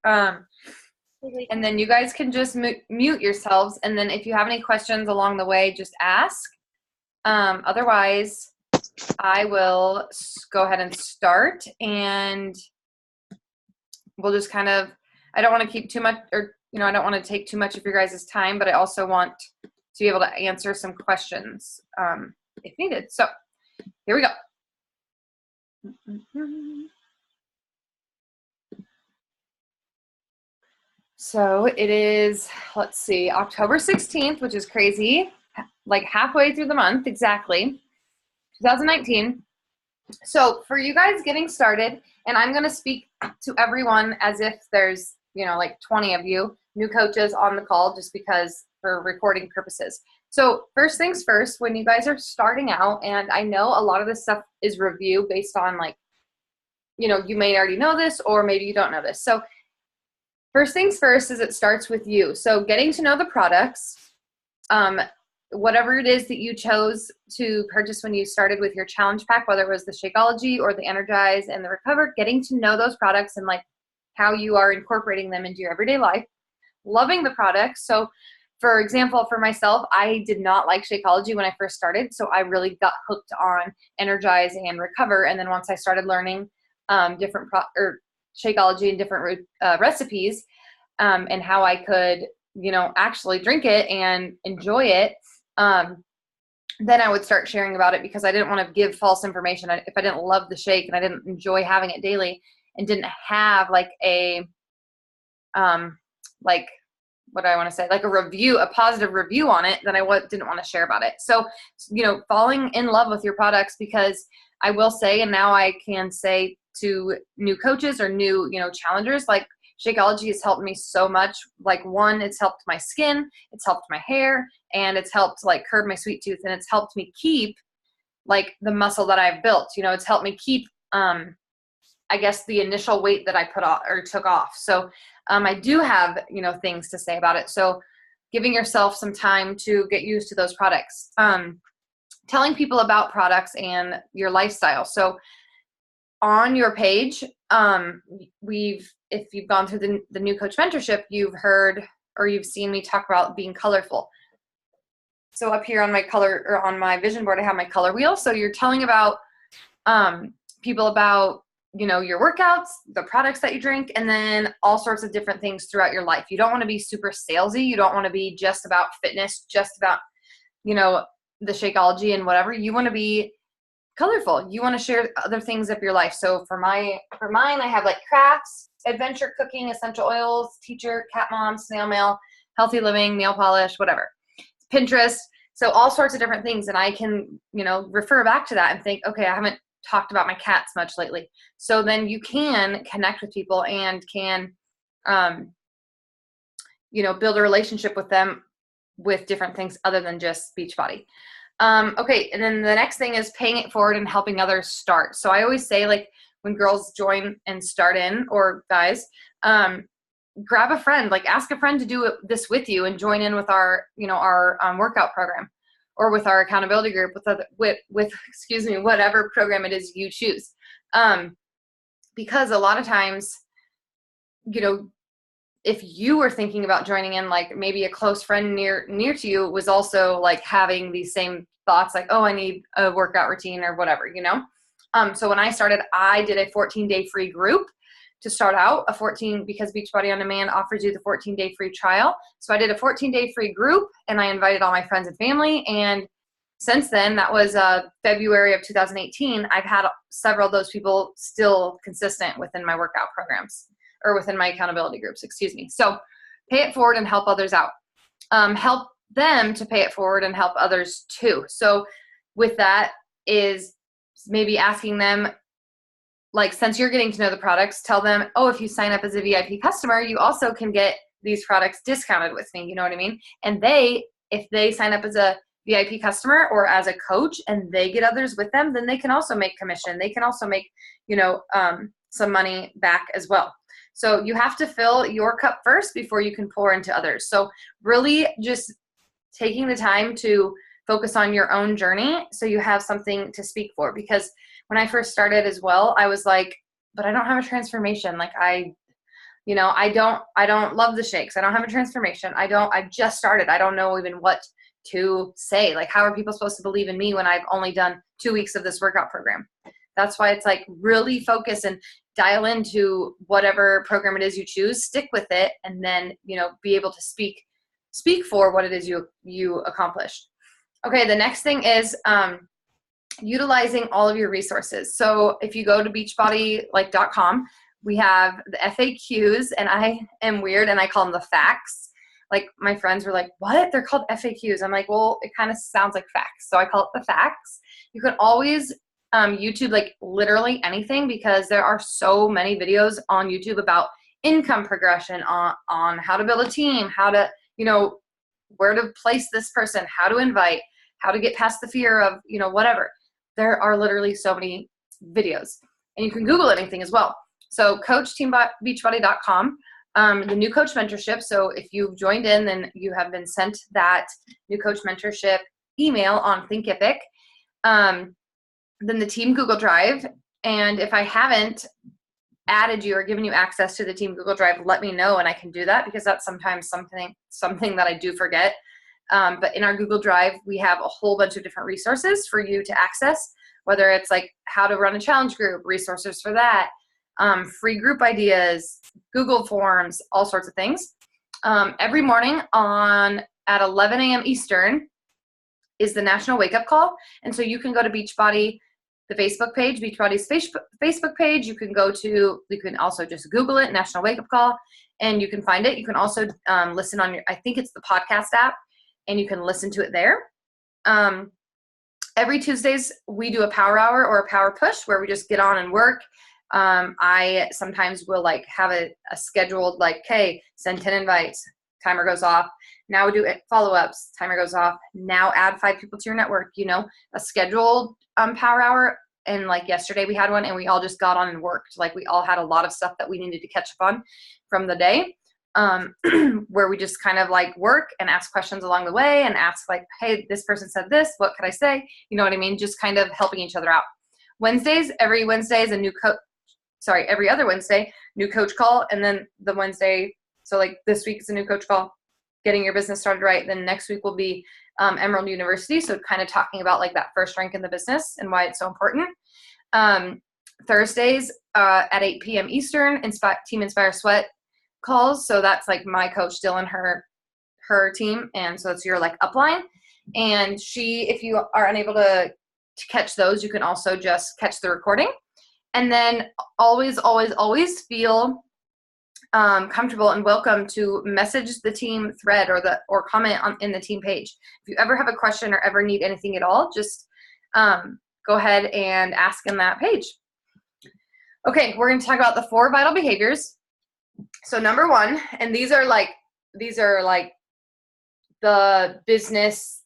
And then you guys can just mute yourselves. And then if you have any questions along the way, just ask. Otherwise, I will go ahead and start, and we'll just kind of, I don't want to keep too much, or, I don't want to take too much of your guys' time, but I also want to be able to answer some questions if needed. So here we go. So it is, let's see, October 16th, which is crazy, like halfway through the month, exactly, 2019. So for you guys getting started, and I'm going to speak to everyone as if there's, like 20 of you new coaches on the call, just because for recording purposes. So first things first, when you guys are starting out, and I know a lot of this stuff is review based on like, you may already know this, or maybe you don't know this. So first things first is it starts with you. So getting to know the products, whatever it is that you chose to purchase when you started with your challenge pack, whether it was the Shakeology or the Energize and the Recover, getting to know those products and like how you are incorporating them into your everyday life, loving the products. So for example, for myself, I did not like Shakeology when I first started. So I really got hooked on Energize and Recover. And then once I started learning different Shakeology and different recipes and how I could, actually drink it and enjoy it, then I would start sharing about it, because I didn't want to give false information. If I didn't love the shake and I didn't enjoy having it daily and didn't have like a, what do I want to say? Like a positive review on it, then I didn't want to share about it. So, falling in love with your products, because I will say, and now I can say to new coaches or new, challengers, like Shakeology has helped me so much. Like one, it's helped my skin, it's helped my hair, and it's helped like curb my sweet tooth, and it's helped me keep like the muscle that I've built. It's helped me keep, I guess, the initial weight that I put off or took off. So I do have, things to say about it. So giving yourself some time to get used to those products, telling people about products and your lifestyle. So on your page, if you've gone through the New Coach Mentorship, you've heard or you've seen me talk about being colorful. So up here on my on my vision board, I have my color wheel. So you're telling about people about, your workouts, the products that you drink, and then all sorts of different things throughout your life. You don't want to be super salesy. You don't want to be just about fitness, just about, the Shakeology and whatever. You want to be colorful. You want to share other things of your life. So for mine, I have like crafts, adventure cooking, essential oils, teacher, cat mom, snail mail, healthy living, nail polish, whatever, Pinterest. So all sorts of different things. And I can, refer back to that and think, okay, I haven't talked about my cats much lately. So then you can connect with people and can, build a relationship with them with different things other than just Beachbody. Okay, and then the next thing is paying it forward and helping others start. So I always say, like, when girls join and start in, or guys, grab a friend, like ask a friend to do this with you and join in with our, our workout program, or with our accountability group, with whatever program it is you choose. Because a lot of times, if you were thinking about joining in, like maybe a close friend near to you was also like having these same thoughts, like, oh, I need a workout routine or whatever, So when I started, I did a 14-day free group to start out, because Beachbody On Demand offers you the 14-day free trial. So I did a 14-day free group, and I invited all my friends and family. And since then, that was February of 2018, I've had several of those people still consistent within my workout programs, or within my accountability groups, So pay it forward and help others out. Help them to pay it forward and help others too. So with that is maybe asking them, like, since you're getting to know the products, tell them, oh, if you sign up as a VIP customer, you also can get these products discounted with me. You know what I mean? And if they sign up as a VIP customer or as a coach and they get others with them, then they can also make commission. They can also make, some money back as well. So you have to fill your cup first before you can pour into others. So really just taking the time to focus on your own journey so you have something to speak for. Because when I first started as well, I was like, but I don't have a transformation. Like You know, I don't love the shakes. I don't have a transformation. I just started. I don't know even what to say. Like, how are people supposed to believe in me when I've only done 2 weeks of this workout program? That's why it's like really focus and dial into whatever program it is you choose, stick with it, and then, you know, be able to speak for what it is you accomplished. Okay, the next thing is utilizing all of your resources. So if you go to beachbody.com, we have the FAQs, and I am weird and I call them the facts. Like, my friends were like, what? They're called FAQs. I'm like, well, it kind of sounds like facts. So I call it the facts. You can always YouTube, like, literally anything, because there are so many videos on YouTube about income progression, on how to build a team, how to, you know, where to place this person, how to invite, how to get past the fear of, you know, whatever. There are literally so many videos, and you can Google anything as well. So coachteambeachbody.com, the new coach mentorship. So if you've joined in, then you have been sent that new coach mentorship email on Thinkific. Then the team Google Drive. And if I haven't added you or given you access to the team Google Drive, let me know and I can do that, because that's sometimes something that I do forget. But in our Google Drive, we have a whole bunch of different resources for you to access, whether it's like how to run a challenge group, resources for that, free group ideas, Google Forms, all sorts of things. Every morning at 11 a.m. Eastern is the National Wake Up Call. And so you can go to Beachbody, the Facebook page, Beachbody's Facebook page. You can also just Google it, National Wake Up Call, and you can find it. You can also listen on I think it's the podcast app, and you can listen to it there. Every Tuesdays, we do a power hour or a power push where we just get on and work. I sometimes will like have a scheduled, like, hey, send 10 invites, timer goes off. Now we do follow-ups, timer goes off. Now add 5 people to your network, you know, a scheduled power hour. And like yesterday we had one, and we all just got on and worked. Like, we all had a lot of stuff that we needed to catch up on from the day, where we just kind of like work and ask questions along the way and ask like, hey, this person said this, what could I say? You know what I mean? Just kind of helping each other out. Every Wednesday is a new every other Wednesday, new coach call. And then the Wednesday, so like this week is a new coach call, getting your business started right. Then next week will be Emerald University. So kind of talking about like that first rank in the business and why it's so important. Thursdays at 8 p.m. Eastern, Team Inspire Sweat calls. So that's like my coach Dylan, her team. And so it's your like upline. And if you are unable to catch those, you can also just catch the recording. And then always, always, always feel comfortable and welcome to message the team thread or comment in the team page. If you ever have a question or ever need anything at all, just go ahead and ask in that page. Okay, we're going to talk about the 4 vital behaviors. So number 1, and these are like the business,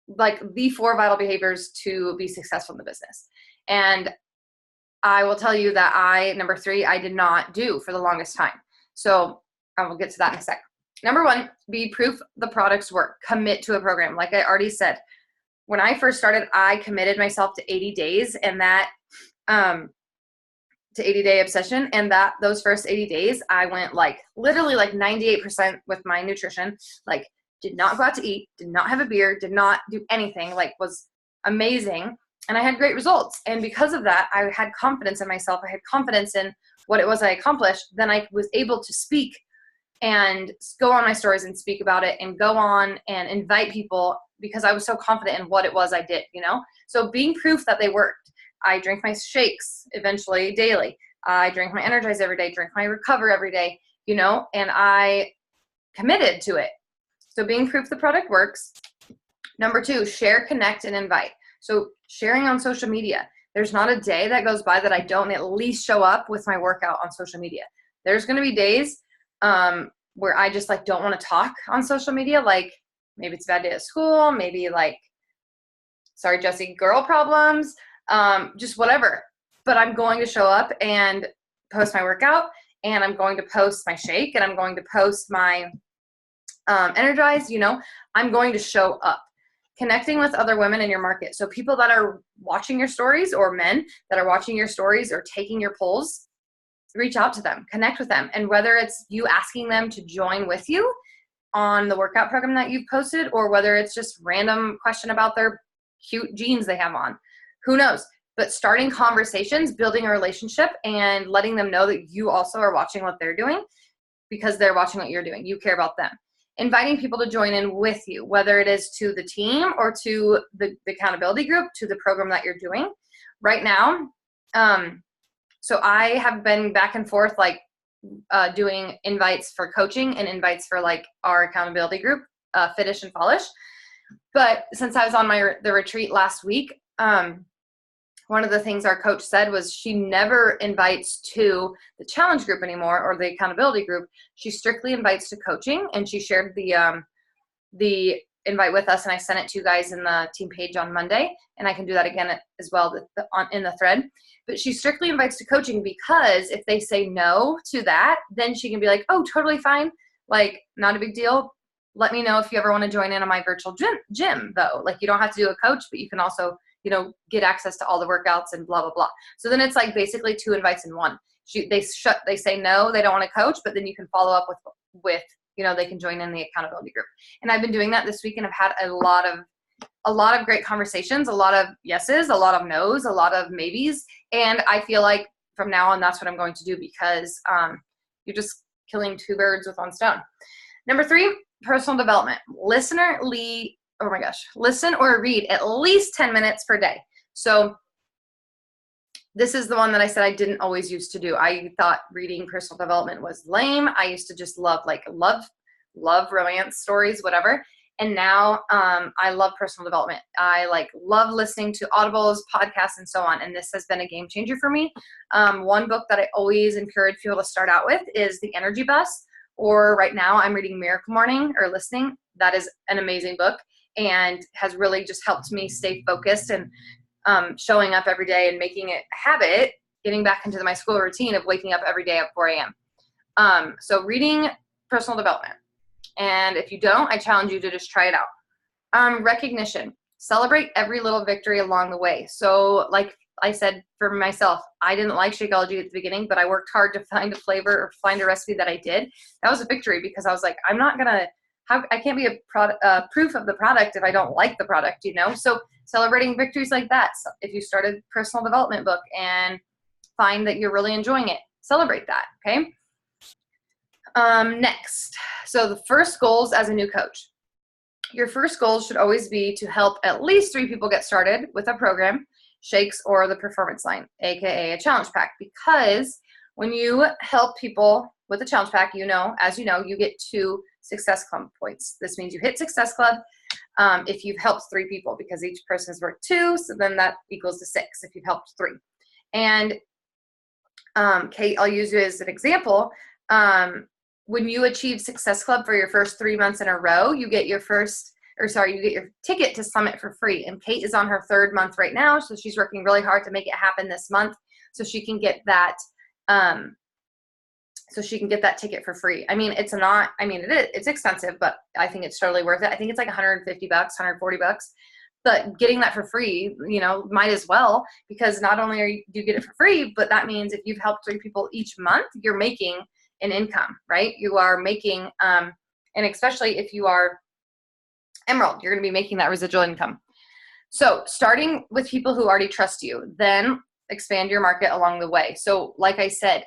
like the 4 vital behaviors to be successful in the business. And I will tell you that number 3, I did not do for the longest time. So I will get to that in a sec. Number 1, be proof the products work. Commit to a program. Like I already said, when I first started, I committed myself to 80 days and that to 80-day obsession. And those first 80 days, I went like literally like 98% with my nutrition, like did not go out to eat, did not have a beer, did not do anything, like was amazing. And I had great results. And because of that, I had confidence in myself. I had confidence in what it was I accomplished. Then I was able to speak and go on my stories and speak about it and go on and invite people because I was so confident in what it was I did, you know? So being proof that they worked. I drank my shakes eventually daily. I drank my Energize every day, drank my Recover every day, you know, and I committed to it. So being proof the product works. Number 2, share, connect, and invite. So sharing on social media. There's not a day that goes by that I don't at least show up with my workout on social media. There's going to be days where I just like don't want to talk on social media. Like maybe it's a bad day at school. Maybe like, sorry, Jesse, girl problems, just whatever. But I'm going to show up and post my workout, and I'm going to post my shake, and I'm going to post my Energize, you know, I'm going to show up. Connecting with other women in your market. So people that are watching your stories or men that are watching your stories or taking your polls, reach out to them, connect with them. And whether it's you asking them to join with you on the workout program that you've posted, or whether it's just random question about their cute jeans they have on, who knows? But starting conversations, building a relationship, and letting them know that you also are watching what they're doing because they're watching what you're doing. You care about them. Inviting people to join in with you, whether it is to the team or to the accountability group, to the program that you're doing. Right now, so I have been back and forth, like doing invites for coaching and invites for like our accountability group, Finish and Polish. But since I was on the retreat last week, one of the things our coach said was she never invites to the challenge group anymore or the accountability group. She strictly invites to coaching, and she shared the invite with us, and I sent it to you guys in the team page on Monday, and I can do that again as well in the thread. But she strictly invites to coaching because if they say no to that, then she can be like, oh, totally fine, like not a big deal. Let me know if you ever want to join in on my virtual gym though. Like you don't have to do a coach, but you can also, get access to all the workouts and blah, blah, blah. So then it's like basically 2 invites in one. They say no, they don't want to coach, but then you can follow up with they can join in the accountability group. And I've been doing that this week, and I've had a lot of great conversations, a lot of yeses, a lot of nos, a lot of maybes. And I feel like from now on, that's what I'm going to do because you're just killing 2 birds with 1 stone. Number 3, personal development. Listen or read at least 10 minutes per day. So this is the one that I said I didn't always used to do. I thought reading personal development was lame. I used to just love romance stories, whatever. And now I love personal development. I love listening to audibles, podcasts, and so on. And this has been a game changer for me. One book that I always encourage people to start out with is The Energy Bus. Or right now I'm reading Miracle Morning or listening. That is an amazing book and has really just helped me stay focused and showing up every day and making it a habit, getting back into my school routine of waking up every day at 4 a.m. So reading personal development. And if you don't, I challenge you to just try it out. Recognition. Celebrate every little victory along the way. So like I said, for myself, I didn't like Shakeology at the beginning, but I worked hard to find a flavor or find a recipe that I did. That was a victory because I was like, I can't be a proof of the product if I don't like the product, So celebrating victories like that. So if you start a personal development book and find that you're really enjoying it, celebrate that, okay? Next, so the first goals as a new coach. Your first goals should always be to help at least 3 people get started with a program, shakes, or the performance line, aka a challenge pack. Because when you help people with a challenge pack, as you know, you get 2 Success Club points. This means you hit Success Club if you've helped 3 people, because each person is worth 2, so then that equals to 6 if you've helped 3. And Kate, I'll use you as an example. When you achieve Success Club for your first 3 months in a row, you get your ticket to Summit for free. And Kate is on her 3rd month right now, so she's working really hard to make it happen this month so she can get that ticket for free. It's expensive, but I think it's totally worth it. I think it's like $150, $140. But getting that for free, might as well, because not only do you get it for free, but that means if you've helped 3 people each month, you're making an income, right? You are making, and especially if you are Emerald, you're going to be making that residual income. So starting with people who already trust you, then expand your market along the way. So like I said,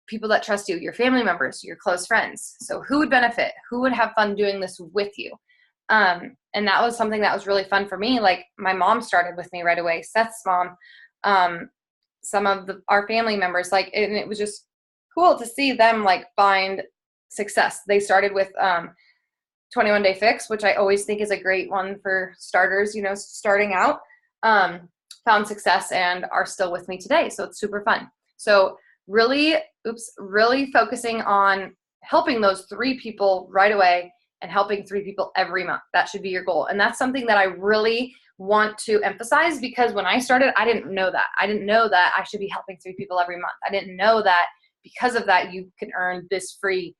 people that trust you, your family members, your close friends. So who would benefit? Who would have fun doing this with you? And that was something that was really fun for me. Like my mom started with me right away, Seth's mom, some of our family members, and it was just cool to see them find success. They started with 21 Day Fix, which I always think is a great one for starters, starting out, found success and are still with me today. So it's super fun. So really focusing on helping those 3 people right away and helping 3 people every month. That should be your goal. And that's something that I really want to emphasize, because when I started, I didn't know that. I didn't know that I should be helping 3 people every month. I didn't know that because of that, you can earn this free,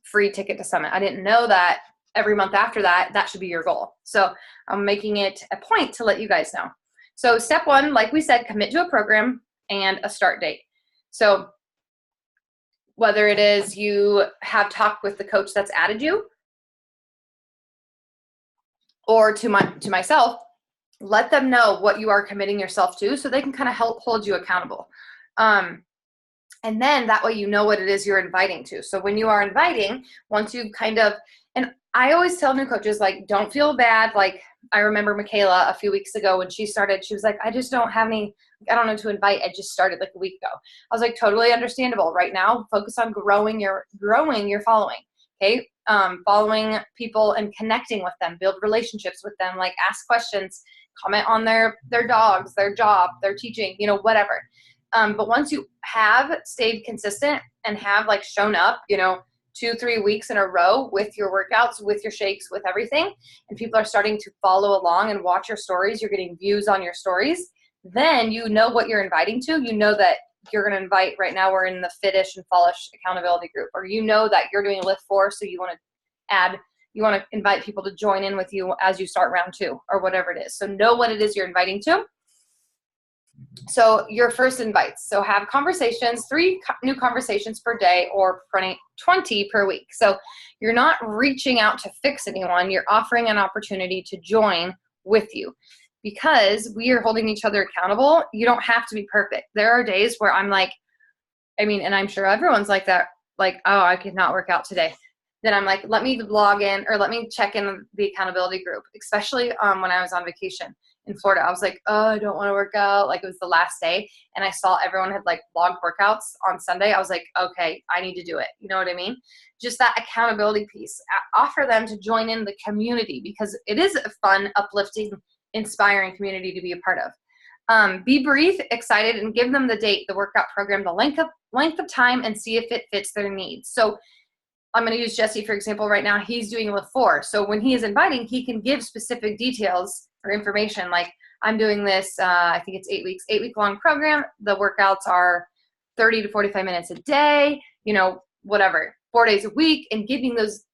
free ticket to Summit. I didn't know that every month after that, that should be your goal. So I'm making it a point to let you guys know. So step 1, like we said, commit to a program, and a start date. So whether it is you have talked with the coach that's added you, or to myself, let them know what you are committing yourself to so they can kind of help hold you accountable. And then that way you know what it is you're inviting to. So when you are inviting, once you kind of, and I always tell new coaches, like, don't feel bad. Like, I remember Michaela a few weeks ago when she started, she was like, I just don't have any, I don't know to invite. I just started like a week ago. I was like, totally understandable. Right now, focus on growing your following. Okay. Following people and connecting with them, build relationships with them, like ask questions, comment on their dogs, their job, their teaching, you know, whatever. But once you have stayed consistent and have like shown up, you know, 2-3 weeks in a row with your workouts, with your shakes, with everything, and people are starting to follow along and watch your stories, you're getting views on your stories, then you know what you're inviting to. You know that you're going to invite, right now we're in the Fitish and Fallish accountability group, or you know that you're doing Lift 4, so you want to invite people to join in with you as you start round 2 or whatever it is. So know what it is you're inviting to. So your first invites. So have conversations, 3 new conversations per day, or 20 per week. So you're not reaching out to fix anyone. You're offering an opportunity to join with you. Because we are holding each other accountable, you don't have to be perfect. There are days where I'm like, I mean, and I'm sure everyone's like that, like, oh, I could not work out today. Then I'm like, let me log in, or let me check in the accountability group, especially when I was on vacation in Florida. I was like, oh, I don't want to work out. Like, it was the last day, and I saw everyone had like logged workouts on Sunday. I was like, okay, I need to do it. You know what I mean? Just that accountability piece. Offer them to join in the community, because it is a fun, uplifting, inspiring community to be a part of. Be brief, excited, and give them the date, the workout program, the length of time, and see if it fits their needs. So I'm going to use Jesse, for example, right now. He's doing Lift 4. So when he is inviting, he can give specific details or information. Like, I'm doing this, I think it's 8 weeks, 8-week-long program. The workouts are 30 to 45 minutes a day, you know, whatever, 4 days a week, and giving those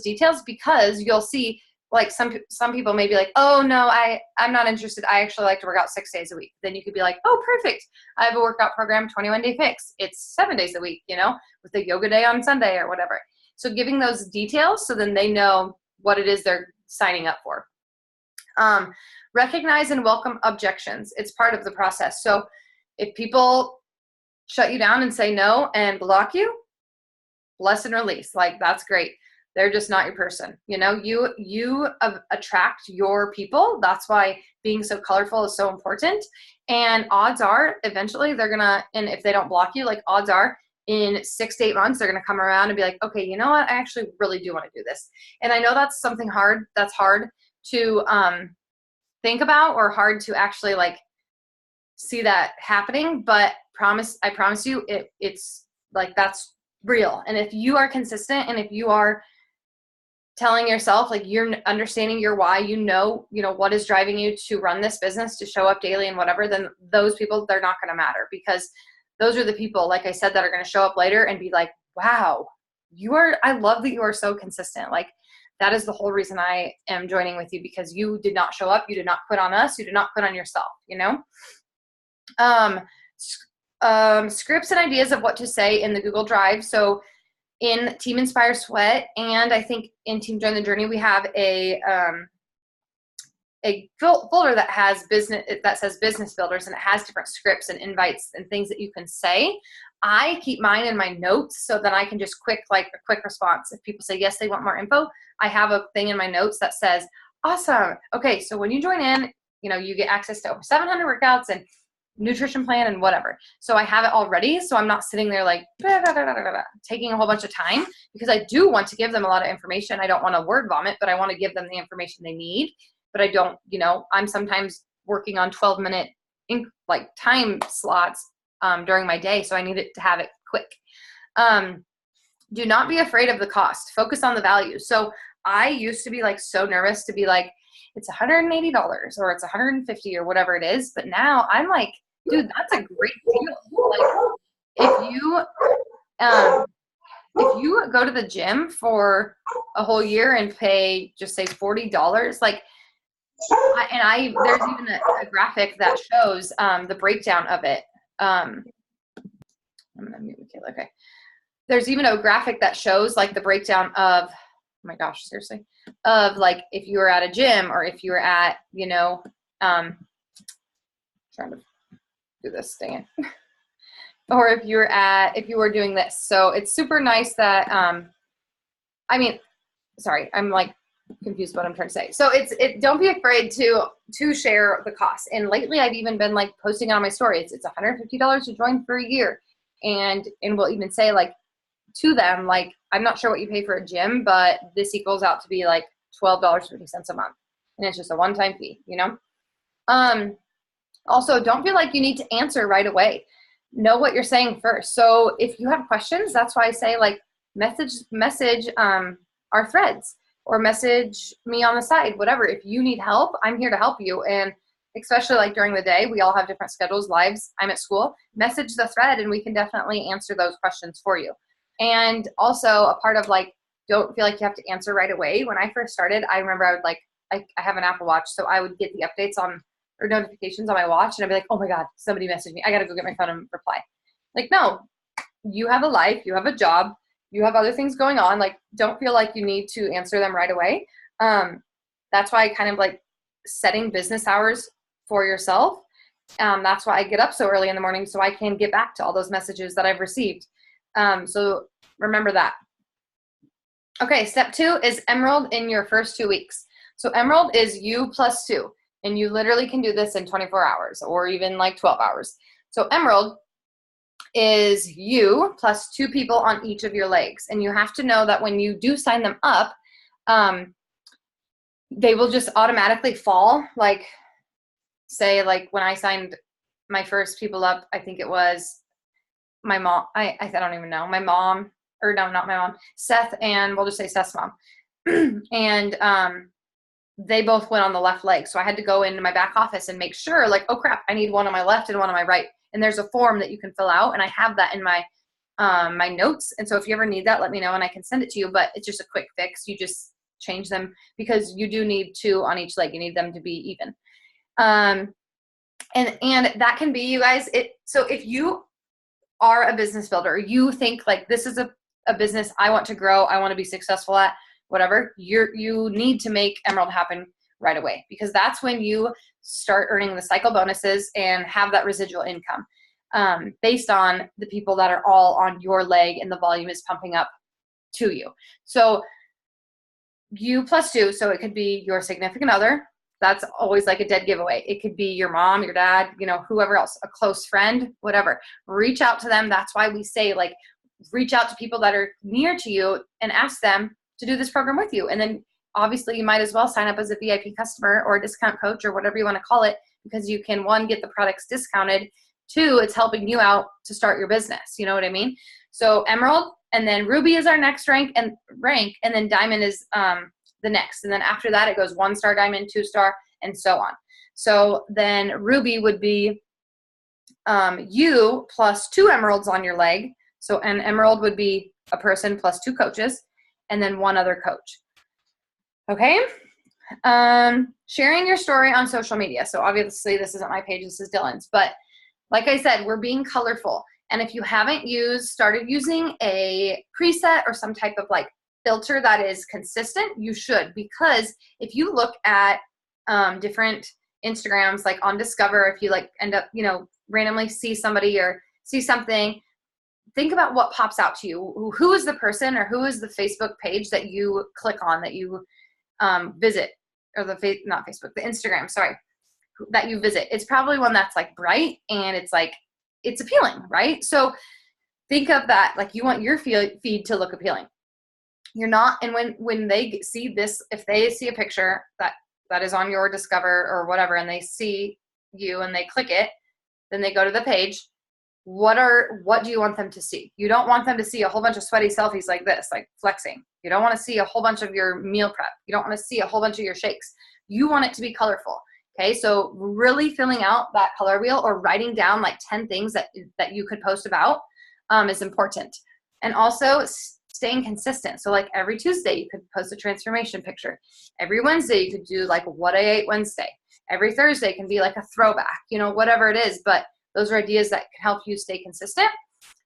details, because you'll see, like, some people may be like, oh no, I'm not interested. I actually like to work out 6 days a week. Then you could be like, oh, perfect. I have a workout program, 21-day fix. It's 7 days a week, you know, with a yoga day on Sunday or whatever. So giving those details, so then they know what it is they're signing up for. Recognize and welcome objections. It's part of the process. So if people shut you down and say no and block you, bless and release. Like, that's great. They're just not your person. You know, you attract your people. That's why being so colorful is so important. And odds are, eventually they're gonna, and if they don't block you, like, odds are, in 6 to 8 months, they're going to come around and be like, okay, you know what? I actually really do want to do this. And I know that's something hard. That's hard to think about, or hard to actually like see that happening. But I promise you, it's like, that's real. And if you are consistent, and if you are telling yourself, like, you're understanding your why, you know what is driving you to run this business, to show up daily and whatever, then those people, they're not going to matter, because those are the people, like I said, that are going to show up later and be like, wow, I love that you are so consistent. Like, that is the whole reason I am joining with you, because you did not show up. You did not quit on us. You did not quit on yourself, you know? Scripts and ideas of what to say in the Google Drive. So in Team Inspire Sweat, and I think in Team Join the Journey, we have a folder that says business builders, and it has different scripts and invites and things that you can say. I keep mine in my notes, so that I can just a quick response. If people say yes, they want more info, I have a thing in my notes that says, awesome. Okay. So when you join in, you know, you get access to over 700 workouts and nutrition plan and whatever. So I have it already. So I'm not sitting there like taking a whole bunch of time, because I do want to give them a lot of information. I don't want to word vomit, but I want to give them the information they need. But I don't, you know, I'm sometimes working on 12-minute time slots during my day. So I need it to have it quick. Do not be afraid of the cost. Focus on the value. So I used to be like so nervous to be like, it's $180 or it's $150 or whatever it is. But now I'm like, dude, that's a great deal. Like, if you go to the gym for a whole year and pay, just say $40, like, there's even a graphic that shows the breakdown of it. I'm gonna mute Michaela. Okay. There's even a graphic that shows like the breakdown of, oh my gosh, seriously, of like if you were at a gym or if you were at, you know, trying to do this, dang it. Or if you were doing this. So it's super nice that, I mean, sorry, I'm like confused what I'm trying to say. So don't be afraid to share the cost. And lately I've even been like posting on my story. It's $150 to join for a year. And we'll even say like to them, like, I'm not sure what you pay for a gym, but this equals out to be like $12.50 a month. And it's just a one-time fee, you know? Also, don't feel like you need to answer right away. Know what you're saying first. So if you have questions, that's why I say like message our threads or message me on the side, whatever. If you need help, I'm here to help you. And especially like during the day, we all have different schedules, lives. I'm at school, message the thread and we can definitely answer those questions for you. And also a part of like, don't feel like you have to answer right away. When I first started, I remember I would like, I have an Apple Watch, so I would get the updates on or notifications on my watch and I'd be like, oh my God, somebody messaged me. I got to go get my phone and reply. Like, no, you have a life, you have a job, you have other things going on. Like, don't feel like you need to answer them right away. That's why I kind of like setting business hours for yourself. That's why I get up so early in the morning so I can get back to all those messages that I've received. So remember that. Okay, step 2 is Emerald in your first 2 weeks. So Emerald is you plus 2. And you literally can do this in 24 hours or even like 12 hours. So Emerald is you plus 2 people on each of your legs. And you have to know that when you do sign them up, they will just automatically fall. Like, say, like when I signed my first people up, I think it was my mom. I don't even know. My mom, or no, not my mom, Seth, and we'll just say Seth's mom. And they both went on the left leg. So I had to go into my back office and make sure, like, oh crap, I need one on my left and one on my right. And there's a form that you can fill out, and I have that in my my notes. And so if you ever need that, let me know and I can send it to you. But it's just a quick fix. You just change them because you do need 2 on each leg. You need them to be even. And that can be, you guys, so if you are a business builder, you think like this is a business I want to grow, I want to be successful at, whatever, you need to make Emerald happen right away, because that's when you start earning the cycle bonuses and have that residual income based on the people that are all on your leg and the volume is pumping up to you. So you plus 2, so it could be your significant other. That's always like a dead giveaway. It could be your mom, your dad, you know, whoever else, a close friend, whatever. Reach out to them. That's why we say like reach out to people that are near to you and ask them to do this program with you. And then obviously you might as well sign up as a VIP customer or a discount coach or whatever you want to call it, because you can, 1, get the products discounted, 2, it's helping you out to start your business. You know what I mean? So Emerald, and then Ruby is our next rank, and then Diamond is the next. And then after that, it goes 1-star, Diamond, 2-star, and so on. So then Ruby would be you plus 2 emeralds on your leg. So an emerald would be a person plus 2 coaches, and then 1 other coach. Okay. Sharing your story on social media. So obviously this isn't my page, this is Dylan's, but like I said, we're being colorful. And if you haven't started using a preset or some type of like filter that is consistent, you should, because if you look at different Instagrams, like on Discover, if you like end up, you know, randomly see somebody or see something, think about what pops out to you. Who is the person or who is the Facebook page that you click on, that you visit, or the Instagram, sorry, that you visit. It's probably one that's like bright and it's like, it's appealing, right? So think of that, like you want your feed to look appealing. You're not, and when they see this, if they see a picture that is on your Discover or whatever, and they see you and they click it, then they go to the page. What do you want them to see? You don't want them to see a whole bunch of sweaty selfies like this, like flexing. You don't want to see a whole bunch of your meal prep. You don't want to see a whole bunch of your shakes. You want it to be colorful. Okay, so really filling out that color wheel or writing down like 10 things that you could post about is important. And also staying consistent. So like every Tuesday you could post a transformation picture. Every Wednesday you could do like what I ate Wednesday. Every Thursday can be like a throwback, you know, whatever it is. But Those are ideas that can help you stay consistent,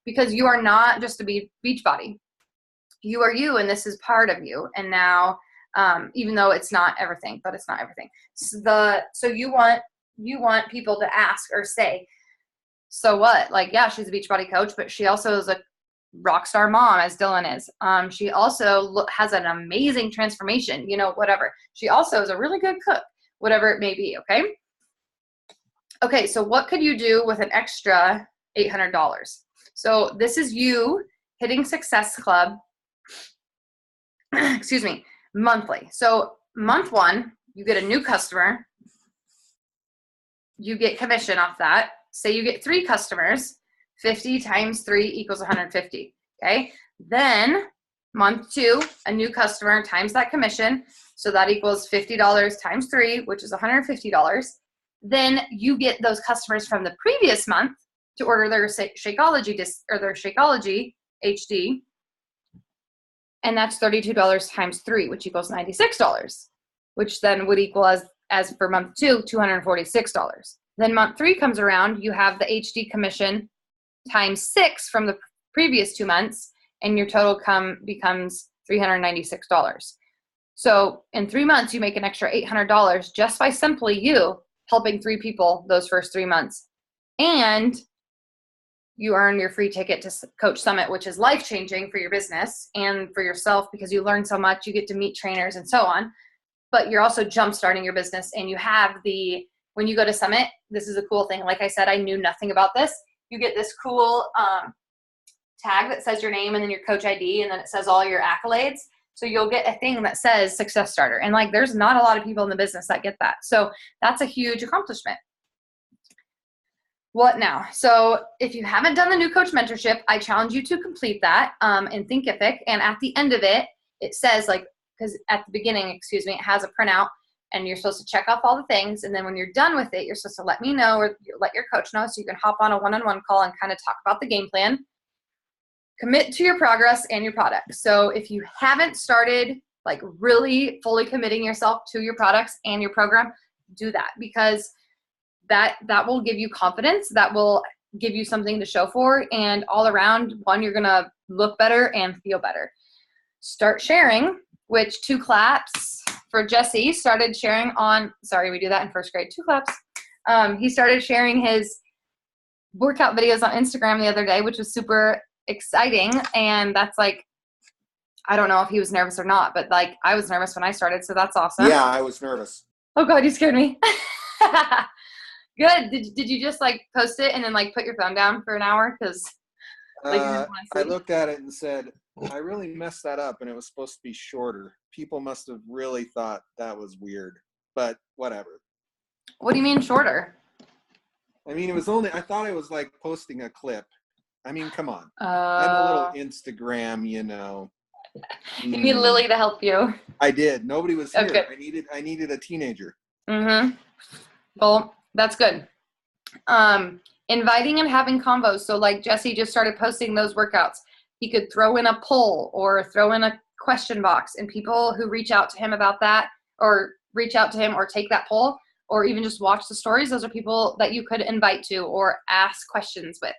because you are not just a beach body. You are you, and this is part of you. And now, even though it's not everything, but it's not everything. So you want people to ask or say, so what? Like, yeah, she's a Beachbody coach, but she also is a rock star mom, as Dylan is. She also has an amazing transformation, whatever. She also is a really good cook, whatever it may be. Okay. Okay. So what could you do with an extra $800? So this is you hitting Success Club, excuse me, monthly. So month 1, you get a new customer. You get commission off that. Say you get 3 customers, 50 times 3 equals 150. Okay. Then month 2, a new customer times that commission. So that equals $50 times 3, which is $150. Then you get those customers from the previous month to order their Shakeology or their Shakeology HD. And that's $32 times 3, which equals $96, which then would equal as for month 2, $246. Then month 3 comes around, you have the HD commission times 6 from the previous 2 months, and your total becomes $396. So in 3 months, you make an extra $800 just by simply you helping 3 people those first 3 months. And you earn your free ticket to Coach Summit, which is life-changing for your business and for yourself, because you learn so much, you get to meet trainers and so on. But you're also jump-starting your business, and you have when you go to Summit, this is a cool thing. Like I said, I knew nothing about this. You get this cool tag that says your name and then your coach ID, and then it says all your accolades. So you'll get a thing that says Success Starter. And like, there's not a lot of people in the business that get that. So that's a huge accomplishment. What now? So if you haven't done the new coach mentorship, I challenge you to complete that in Thinkific. And at the end of it, it says because at the beginning, it has a printout, and you're supposed to check off all the things. And then when you're done with it, you're supposed to let me know, or let your coach know, so you can hop on a one-on-one call and kind of talk about the game plan. Commit to your progress and your products. So if you haven't started really fully committing yourself to your products and your program, do that, because that will give you confidence. That will give you something to show for. And all around, one, you're going to look better and feel better. Start sharing, which 2 claps for Jesse started sharing on, sorry, we do that in first grade, 2 claps. He started sharing his workout videos on Instagram the other day, which was super exciting. And that's I don't know if he was nervous or not, but I was nervous when I started. So that's awesome. Yeah, I was nervous. Oh God, you scared me. Good. Did you just post it and then put your phone down for an hour? Because I looked at it and said, I really messed that up, and it was supposed to be shorter. People must have really thought that was weird, but whatever. What do you mean shorter? I mean, I thought it was like posting a clip. I mean, come on. I'm a little Instagram, You need Lily to help you. I did. Nobody was here. Okay. I needed a teenager. Mm-hmm. Well, that's good. Inviting and having convos. So Jesse just started posting those workouts. He could throw in a poll or throw in a question box, and people who reach out to him about that, or reach out to him or take that poll, or even just watch the stories, those are people that you could invite to or ask questions with.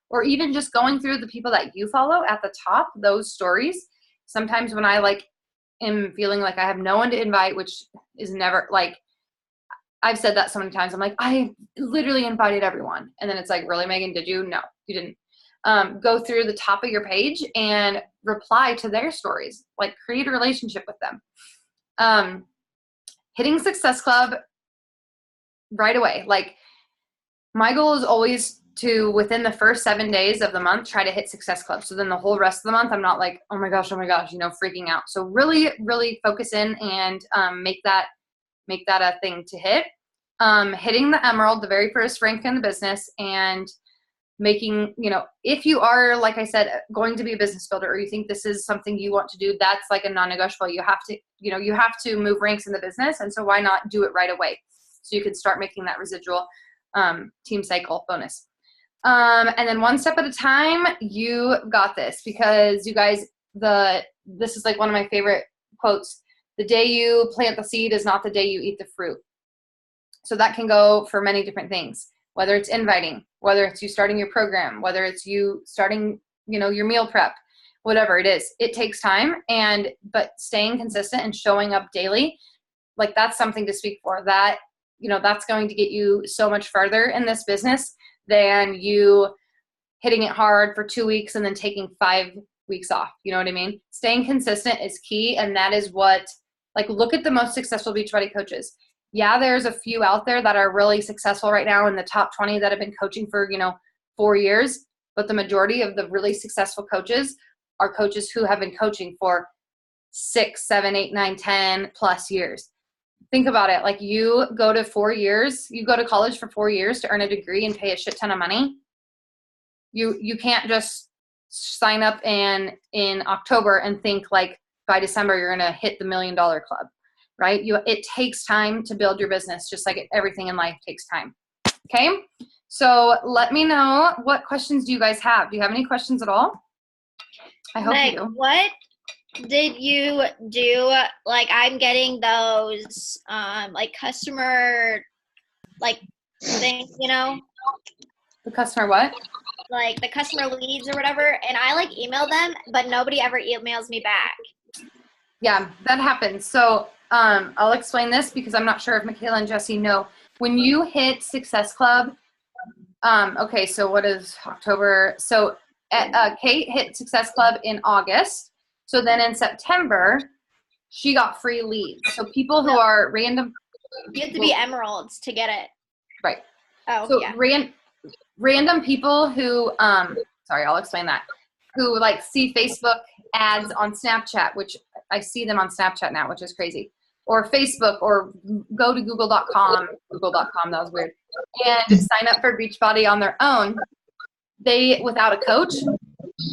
Or even just going through the people that you follow at the top, those stories. Sometimes when I am feeling like I have no one to invite, which is never I've said that so many times. I'm I literally invited everyone. And then it's really, Megan, did you? No, you didn't. Go through the top of your page and reply to their stories, create a relationship with them. Hitting Success Club right away. My goal is always to, within the first 7 days of the month, try to hit Success Club. So then the whole rest of the month, I'm not oh my gosh, freaking out. So really, really focus in and make that a thing to hit. Hitting the Emerald, the very first rank in the business, and making, if you are, like I said, going to be a business builder, or you think this is something you want to do, that's a non-negotiable. You have to move ranks in the business. And so why not do it right away? So you can start making that residual team cycle bonus. And then one step at a time, you got this, because you guys, this is one of my favorite quotes. The day you plant the seed is not the day you eat the fruit. So that can go for many different things. whether it's inviting, whether it's you starting your program, whether it's you starting, your meal prep, whatever it is, it takes time. But staying consistent and showing up daily, like that's something to speak for. That, that's going to get you so much further in this business than you hitting it hard for 2 weeks and then taking 5 weeks off. You know what I mean? Staying consistent is key. And that is what, like, look at the most successful Beachbody coaches. Yeah, there's a few out there that are really successful right now in the top 20 that have been coaching for, 4 years. But the majority of the really successful coaches are coaches who have been coaching for 6, 7, 8, 9, 10 plus years. Think about it. Like, you go to 4 years, you go to college for 4 years to earn a degree and pay a shit ton of money. You can't just sign up in October and think like by December you're going to hit the $1 million club, right? It takes time to build your business, just like everything in life takes time. Okay. So let me know, what questions do you guys have? Do you have any questions at all? I hope you do. What did you do? Like, I'm getting those, like customer, like things, The customer what? Like the customer leads or whatever, and I like email them, but nobody ever emails me back. Yeah, that happens. So I'll explain this because I'm not sure if Michaela and Jesse know. When you hit Success Club, okay, so what is October? So Kate hit Success Club in August. So then in September, she got free leads. So people who are random. You have to be emeralds to get it. Right. Oh, so yeah. Random people who, sorry, I'll explain that, who like see Facebook ads on Snapchat, which I see them on Snapchat now, which is crazy, or Facebook, or go to google.com, that was weird, and sign up for Beachbody on their own. They, without a coach,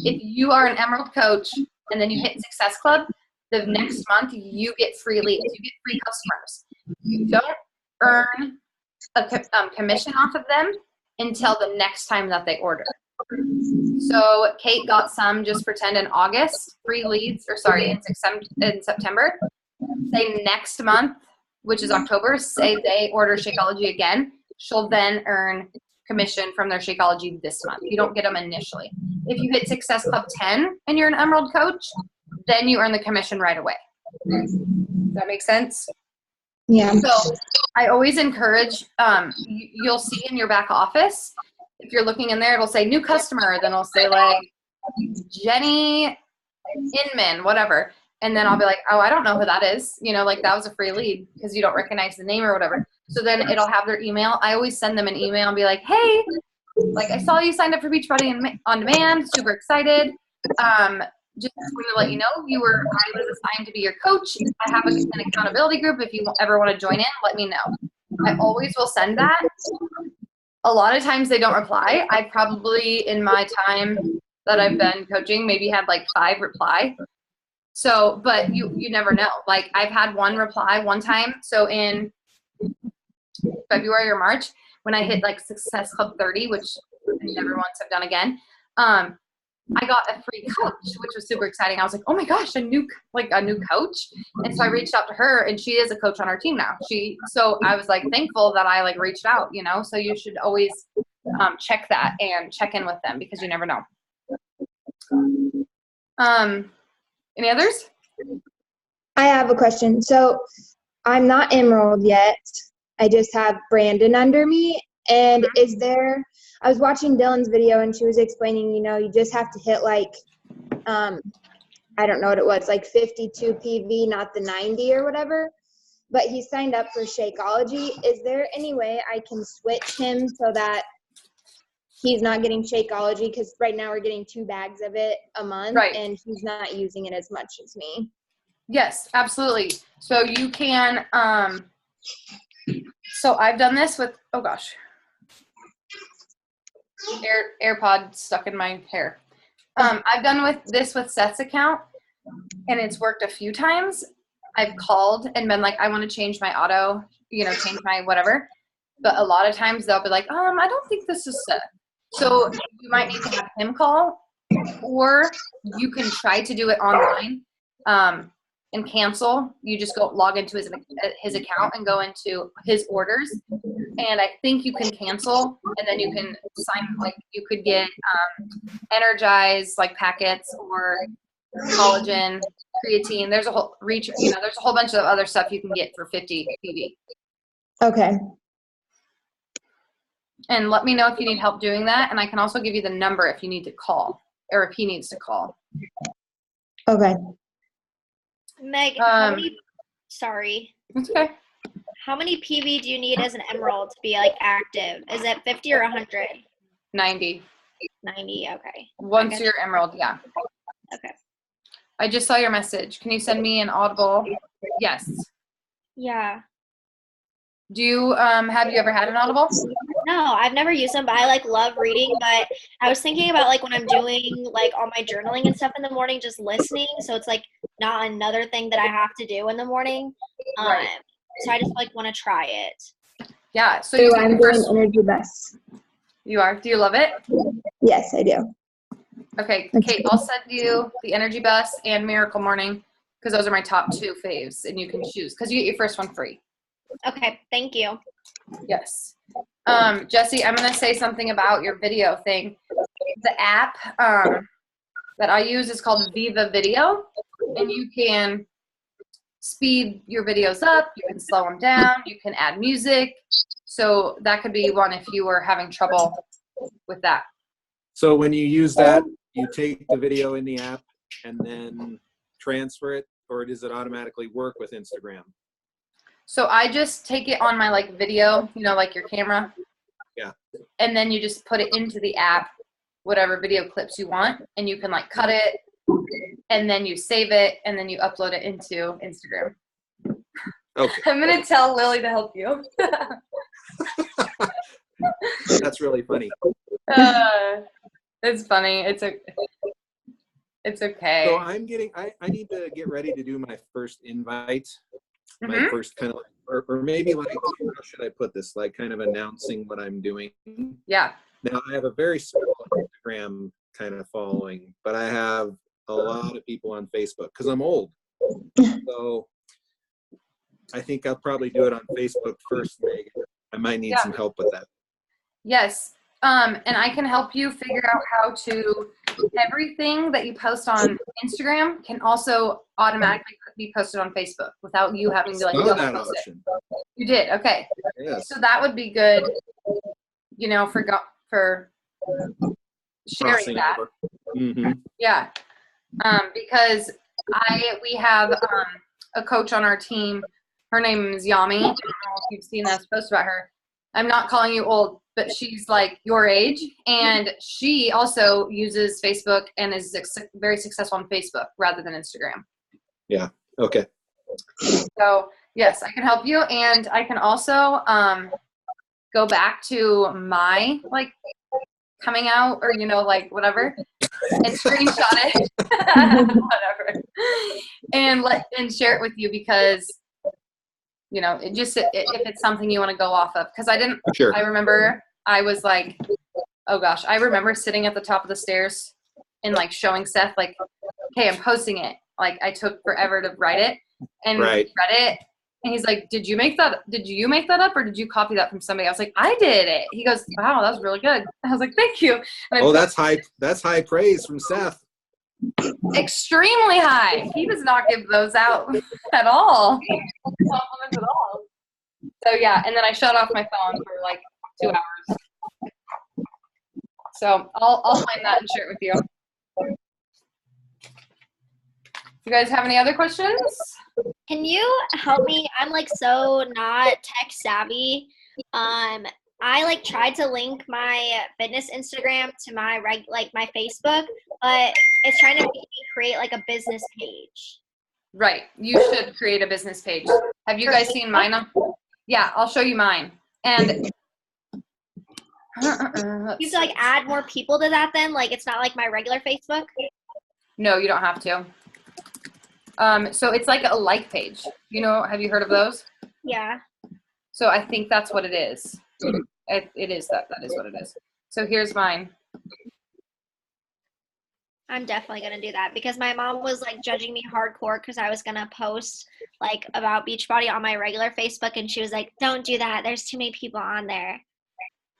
if you are an Emerald coach and then you hit Success Club, the next month you get free leads, you get free customers. You don't earn a commission off of them until the next time that they order. So Kate got some, just pretend, in August, free leads, or sorry, in September. Say next month, which is October, say they order Shakeology again, she'll then earn commission from their Shakeology this month. You don't get them initially. If you hit Success Club 10 and you're an Emerald coach, then you earn the commission right away. Does that make sense? Yeah. So I always encourage, you'll see in your back office, if you're looking in there, it'll say new customer, then it'll say like Jenny Inman, whatever. And then I'll be like, oh, I don't know who that is. Like that was a free lead because you don't recognize the name or whatever. So then it'll have their email. I always send them an email and be like, hey, like I saw you signed up for Beachbody on Demand, super excited. Just wanted to let you know I was assigned to be your coach. I have an accountability group. If you ever want to join in, let me know. I always will send that. A lot of times they don't reply. I probably, in my time that I've been coaching, maybe had like 5 reply. So, but you never know. Like I've had 1 reply one time. So in February or March, when I hit like Success Club 30, which I never once have done again, I got a free coach, which was super exciting. I was like, oh my gosh, a new coach. And so I reached out to her, and she is a coach on our team now. So I was like thankful that I like reached out, so you should always check that and check in with them because you never know. Any others? I have a question. So I'm not Emerald yet. I just have Brandon under me. And I was watching Dylan's video and she was explaining, you just have to hit like, I don't know what it was, like 52 PV, not the 90 or whatever. But he signed up for Shakeology. Is there any way I can switch him so that he's not getting Shakeology? Because right now we're getting 2 bags of it a month, right, and he's not using it as much as me. Yes, absolutely. So you can, so I've done this with, oh gosh, AirPod stuck in my hair. I've done this with Seth's account, and it's worked a few times. I've called and been like, I want to change my auto, change my whatever. But a lot of times they'll be like, I don't think this is Seth. So you might need to have him call, or you can try to do it online and cancel. You just go log into his account and go into his orders and I think you can cancel, and then you can sign, like you could get Energize like packets or collagen, creatine. There's a whole there's a whole bunch of other stuff you can get for 50 PV. Okay. And let me know if you need help doing that, and I can also give you the number if you need to call, or if he needs to call. Okay. Meg, how many, sorry. It's okay. How many PV do you need as an emerald to be like active? Is it 50 or 100? 90. 90, okay. Once you're emerald, yeah. Okay. I just saw your message. Can you send me an audible? Yes. Yeah. Do you have you ever had an audible? No, I've never used them, but I like love reading. But I was thinking about like when I'm doing like all my journaling and stuff in the morning, just listening. So it's like not another thing that I have to do in the morning. Right. So I just like want to try it. Yeah. So So I'm doing Energy Bus. You are. Do you love it? Yes, I do. Okay, That's Kate, I'll send you the Energy Bus and Miracle Morning because those are my top 2 faves, and you can choose because you get your first one free. Okay, thank you. Yes. Jesse, I'm going to say something about your video thing. The app that I use is called Viva Video, and you can speed your videos up, you can slow them down, you can add music. So that could be one if you were having trouble with that. So when you use that, you take the video in the app and then transfer it, or does it automatically work with Instagram? So I just take it on my like video, like your camera. Yeah. And then you just put it into the app, whatever video clips you want, and you can like cut it, and then you save it, and then you upload it into Instagram. Okay. I'm gonna tell Lily to help you. That's really funny. It's funny. It's okay. So I need to get ready to do my first invite. My first kind of, or maybe like, how should I put this? Like kind of announcing what I'm doing. Yeah. Now I have a very small Instagram kind of following, but I have a lot of people on Facebook because I'm old. So I think I'll probably do it on Facebook first, Megan. I might need some help with that. Yes. And I can help you figure out how to, everything that you post on Instagram can also automatically be posted on Facebook without you having to like Oh, double that post option. it. You did. Okay. Yes. So that would be good, for sharing Crossing that. over. Mm-hmm. Yeah. Because we have a coach on our team. Her name is Yami. I don't know if you've seen this post about her. I'm not calling you old, but she's like your age, and she also uses Facebook and is very successful on Facebook rather than Instagram. Yeah. Okay. So yes, I can help you, and I can also go back to my like coming out or whatever, and screenshot it, whatever, and share it with you because. It just if it's something you want to go off of, because Sure. I remember I was like, oh gosh, I remember sitting at the top of the stairs and like showing Seth like, hey, I'm posting it. Like I took forever to write it, and he read it, and he's like, did you make that up or did you copy that from somebody? I was like, I did it. He goes, wow, that was really good. I was like, thank you. Oh, that's high praise from Seth. Extremely high. He does not give those out at all. Compliments at all. So yeah, and then I shut off my phone for like 2 hours. So I'll find that and share it with you. You guys have any other questions? Can you help me? I'm like so not tech savvy. I like tried to link my fitness Instagram to my my Facebook, but it's trying to make me create like a business page. Right. You should create a business page. Have you guys seen mine? Yeah, I'll show you mine. And You have to like add more people to that then? Like it's not like my regular Facebook? No, you don't have to. So it's like a like page. Have you heard of those? Yeah. So I think that's what it is. It is that. That is what it is. So here's mine. I'm definitely gonna do that because my mom was like judging me hardcore because I was gonna post like about Beachbody on my regular Facebook, and she was like, "Don't do that. There's too many people on there."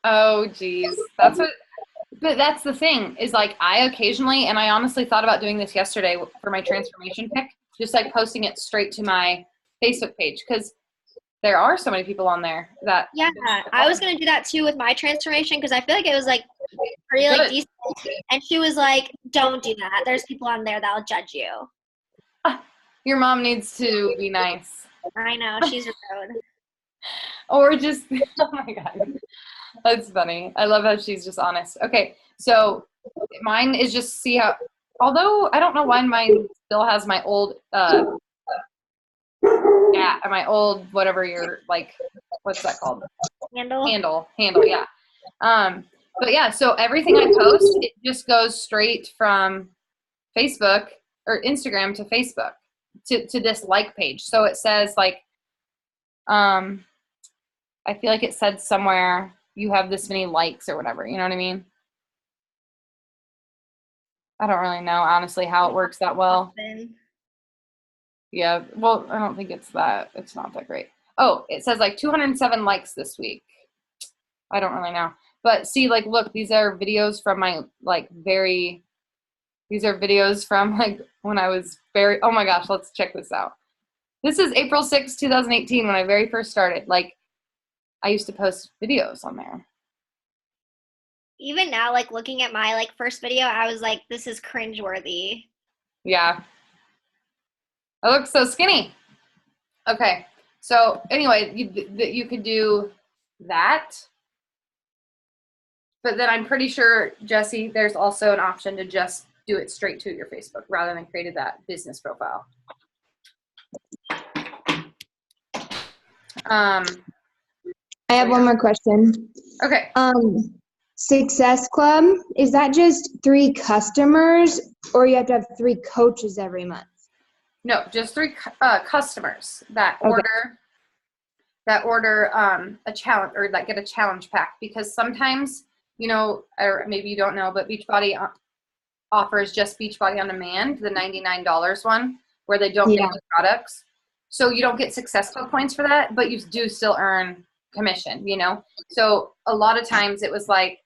Oh, geez. But that's the thing is like I occasionally, and I honestly thought about doing this yesterday for my transformation pick, just like posting it straight to my Facebook page because there are so many people on there that. Yeah, I was gonna do that too with my transformation because I feel like it was like pretty like Good. decent. And she was like, "Don't do that. There's people on there that'll judge you." Your mom needs to be nice. I know, she's rude. Or just, oh my God. That's funny. I love how she's just honest. Okay, so mine is just see how, although I don't know why mine still has my old, my old, whatever you're like, what's that called? Handle. Handle, yeah. But yeah, so everything I post, it just goes straight from Facebook or Instagram to Facebook to this like page. So it says like, I feel like it said somewhere you have this many likes or whatever. You know what I mean? I don't really know, honestly, how it works that well. Yeah, well, I don't think it's not that great. Oh, it says like 207 likes this week. I don't really know. But see, like, look, these are videos from my, like, these are videos from, like, when I was oh my gosh, let's check this out. This is April 6, 2018, when I very first started. Like, I used to post videos on there. Even now, like, looking at my, like, first video, I was like, this is cringeworthy. Yeah. I look so skinny. Okay. So, anyway, you could do that. But then I'm pretty sure, Jesse, there's also an option to just do it straight to your Facebook rather than created that business profile. I have one more question. Okay. Success Club, is that just 3 customers or you have to have 3 coaches every month? No, just 3 customers that Okay. order a challenge or that get a challenge pack, because sometimes, you know, or maybe you don't know, but Beachbody offers just Beachbody on Demand, the $99 one, where they don't get any products. So you don't get Success Club points for that, but you do still earn commission, you know? So a lot of times it was like,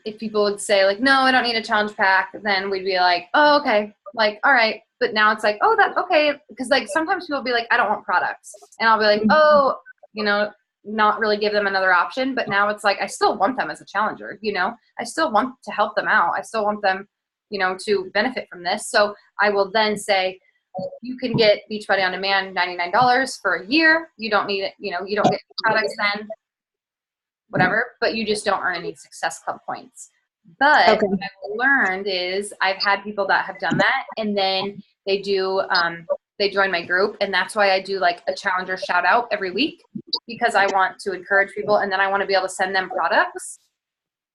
if people would say like, no, I don't need a challenge pack, then we'd be like, oh, okay. Like, all right. But now it's like, oh, that's okay. Because like sometimes people will be like, I don't want products. And I'll be like, oh, you know, not really give them another option. But now it's like, I still want them as a challenger, you know, I still want to help them out. I still want them, you know, to benefit from this. So I will then say, you can get Beachbody on Demand $99 for a year. You don't need it, you know, you don't get products then, whatever, but you just don't earn any Success Club points. But Okay. what I've learned is I've had people that have done that, and then they do, they join my group, and that's why I do like a challenger shout out every week, because I want to encourage people, and then I want to be able to send them products.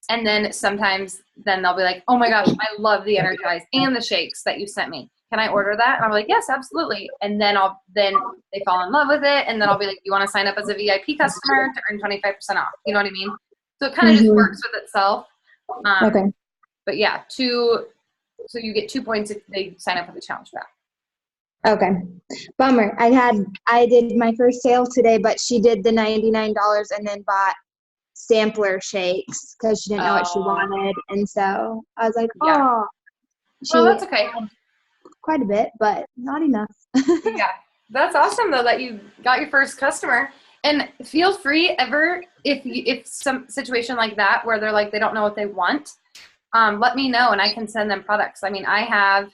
And then sometimes then they'll be like, oh my gosh, I love the Energize and the shakes that you sent me. Can I order that? And I'm like, yes, absolutely. And then then they fall in love with it. And then I'll be like, you want to sign up as a VIP customer to earn 25% off? You know what I mean? So it kind of just works with itself. Okay. But yeah, so you get 2 points if they sign up with the challenge pack. Okay. Bummer. I did my first sale today, but she did the $99 and then bought sampler shakes because she didn't know what she wanted. And so I was like, oh. Well, that's okay. Quite a bit, but not enough. Yeah. That's awesome though that you got your first customer. And feel free ever, if some situation like that where they're like, they don't know what they want, let me know and I can send them products. I mean, I have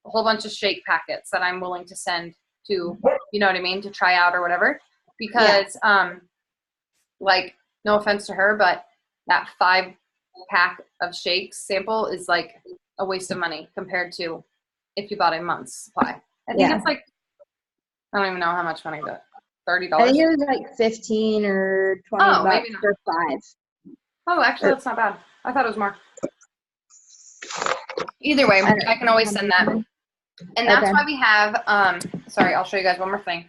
a whole bunch of shake packets that I'm willing to send to, you know what I mean, to try out or whatever, because like, no offense to her, but that 5-pack of shakes sample is like a waste of money compared to if you bought a month's supply. I think it's like, I don't even know how much money, but $30. I think it was like 15 or 20 bucks for 5. Oh, actually, that's not bad. I thought it was more. Either way, I can always send that. And that's why we have, sorry, I'll show you guys one more thing.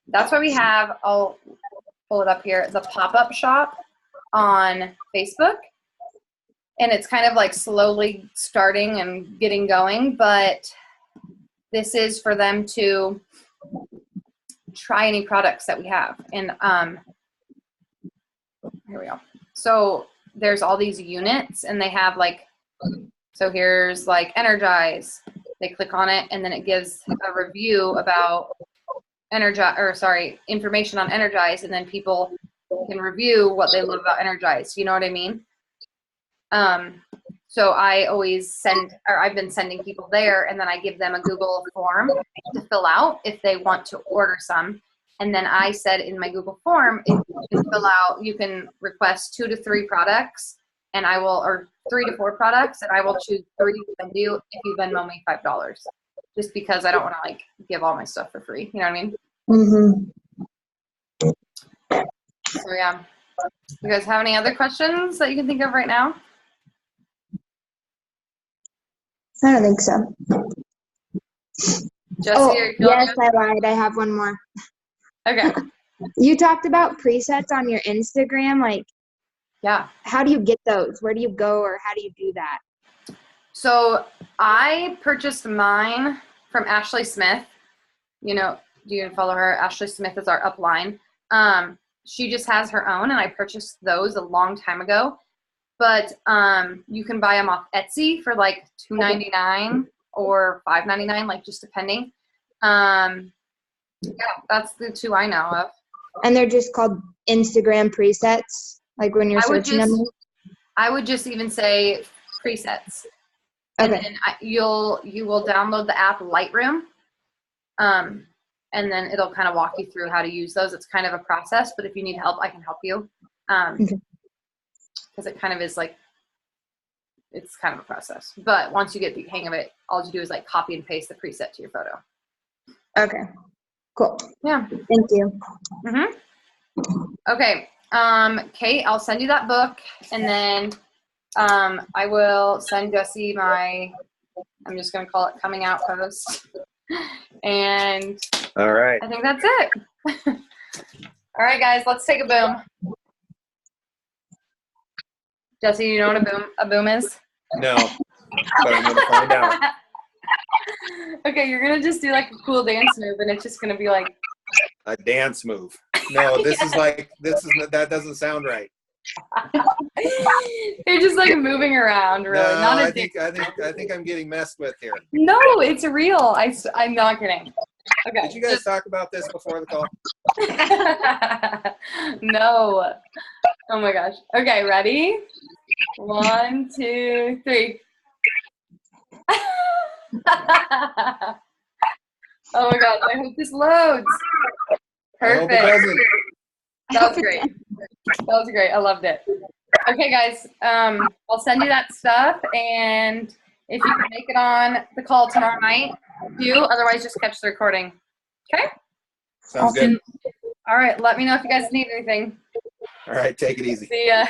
That's why we have, I'll pull it up here, the pop-up shop on Facebook. and it's kind of like slowly starting and getting going, but this is for them to try any products that we have. And here we go. So there's all these units, and they have like, so here's like Energize. They click on it, and then it gives a review about information on Energize, and then people can review what they love about Energize. You know what I mean? So I always I've been sending people there, and then I give them a Google form to fill out if they want to order some. And then I said in my Google form, if you can fill out, you can request 2 to 3 products, and I will, or 3 to 4 products, and I will choose 3 to send you if you Venmo me $5. Just because I don't want to like give all my stuff for free. You know what I mean? Mm-hmm. So yeah. You guys have any other questions that you can think of right now? I don't think so. Jesse, Oh, are you feeling yes, I lied. I have one more. good? Okay. You talked about presets on your Instagram. Like, Yeah. how do you get those? Where do you go, or how do you do that? So I purchased mine from Ashley Smith. You know, do you follow her? Ashley Smith is our upline. She just has her own, and I purchased those a long time ago. But you can buy them off Etsy for like $2.99 or $5.99, like just depending. Yeah, that's the 2 I know of. And they're just called Instagram presets, like when you're searching them? I would just even say presets. Okay. And then you will download the app Lightroom. And then it'll kind of walk you through how to use those. It's kind of a process, but if you need help, I can help you. Okay. Because it kind of is like, it's kind of a process. But once you get the hang of it, all you do is like copy and paste the preset to your photo. Okay. Cool. Yeah. Thank you. Mm-hmm. Okay. Kate, I'll send you that book, and then I will send Jesse I'm just going to call it coming out post. And All right. I think that's it. All right, guys, let's take a boom. Jesse, you know what a boom is? No, but I'm going to find out. Okay, you're going to just do like a cool dance move, and it's just going to be like A dance move. No, this is like, that doesn't sound right. you're just like moving around, really. No, Not a I think I'm getting messed with here. No, it's real. I'm not kidding. Okay. Did you guys talk about this before the call? No. Oh my gosh. Okay, ready? 1, 2, 3. Oh my god, I hope this loads. I hope it Perfect. doesn't. That was great. That was great. I loved it. Okay, guys, I'll send you that stuff, and if you can make it on the call tomorrow night, do. Otherwise, just catch the recording. Okay? Sounds good. All right, let me know if you guys need anything. All right, take it easy. See ya.